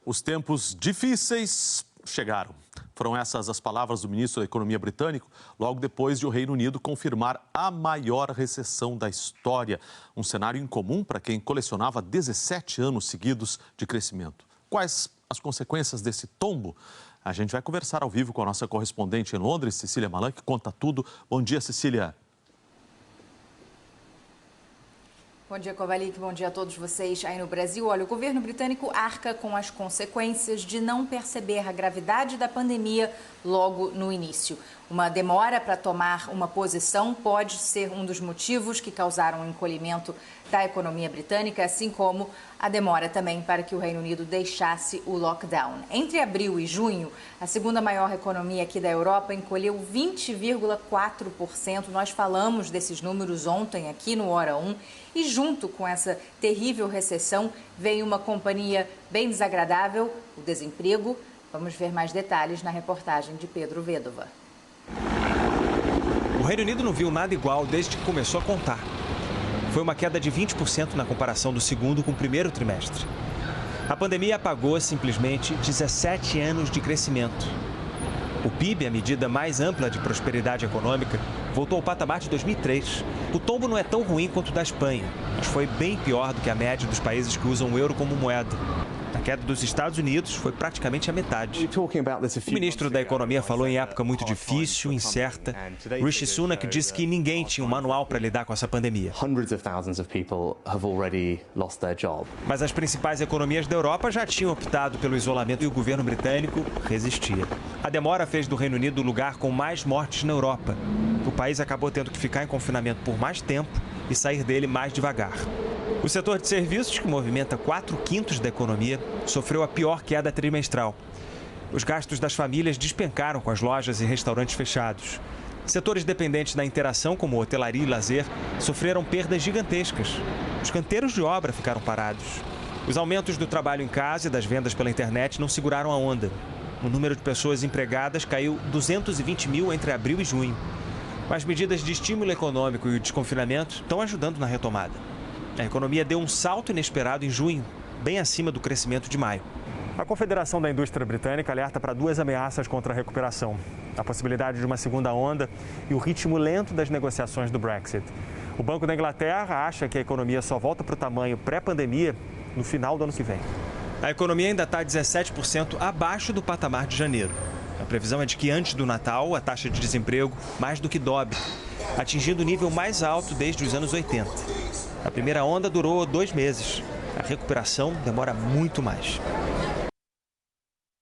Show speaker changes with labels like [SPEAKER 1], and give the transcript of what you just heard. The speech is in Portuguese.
[SPEAKER 1] Os tempos difíceis chegaram. Foram essas as palavras do ministro da Economia britânico, logo depois de o Reino Unido confirmar a maior recessão da história. Um cenário incomum para quem colecionava 17 anos seguidos de crescimento. Quais as consequências desse tombo? A gente vai conversar ao vivo com a nossa correspondente em Londres, Cecília Malan, que conta tudo. Bom dia, Cecília.
[SPEAKER 2] Bom dia, Kovalik. Bom dia a todos vocês aí no Brasil. Olha, o governo britânico arca com as consequências de não perceber a gravidade da pandemia logo no início. Uma demora para tomar uma posição pode ser um dos motivos que causaram o encolhimento da economia britânica, assim como a demora também para que o Reino Unido deixasse o lockdown. Entre abril e junho, a segunda maior economia aqui da Europa encolheu 20,4%. Nós falamos desses números ontem aqui no Hora 1 e junto com essa terrível recessão veio uma companhia bem desagradável, o desemprego. Vamos ver mais detalhes na reportagem de Pedro Vedova.
[SPEAKER 3] O Reino Unido não viu nada igual desde que começou a contar. Foi uma queda de 20% na comparação do segundo com o primeiro trimestre. A pandemia apagou simplesmente 17 anos de crescimento. O PIB, a medida mais ampla de prosperidade econômica, voltou ao patamar de 2003. O tombo não é tão ruim quanto o da Espanha, mas foi bem pior do que a média dos países que usam o euro como moeda. A queda dos Estados Unidos foi praticamente a metade. O ministro da Economia falou em época muito difícil, incerta. Rishi Sunak disse que ninguém tinha um manual para lidar com essa pandemia. Mas as principais economias da Europa já tinham optado pelo isolamento e o governo britânico resistia. A demora fez do Reino Unido o lugar com mais mortes na Europa. O país acabou tendo que ficar em confinamento por mais tempo e sair dele mais devagar. O setor de serviços, que movimenta 4/5 da economia, sofreu a pior queda trimestral. Os gastos das famílias despencaram com as lojas e restaurantes fechados. Setores dependentes da interação, como hotelaria e lazer, sofreram perdas gigantescas. Os canteiros de obra ficaram parados. Os aumentos do trabalho em casa e das vendas pela internet não seguraram a onda. O número de pessoas empregadas caiu 220 mil entre abril e junho. As medidas de estímulo econômico e o desconfinamento estão ajudando na retomada. A economia deu um salto inesperado em junho, bem acima do crescimento de maio. A Confederação da Indústria Britânica alerta para duas ameaças contra a recuperação: a possibilidade de uma segunda onda e o ritmo lento das negociações do Brexit. O Banco da Inglaterra acha que a economia só volta para o tamanho pré-pandemia no final do ano que vem. A economia ainda está 17% abaixo do patamar de janeiro. A previsão é de que antes do Natal, a taxa de desemprego mais do que dobre, atingindo o nível mais alto desde os anos 80. A primeira onda durou 2 meses. A recuperação demora muito mais.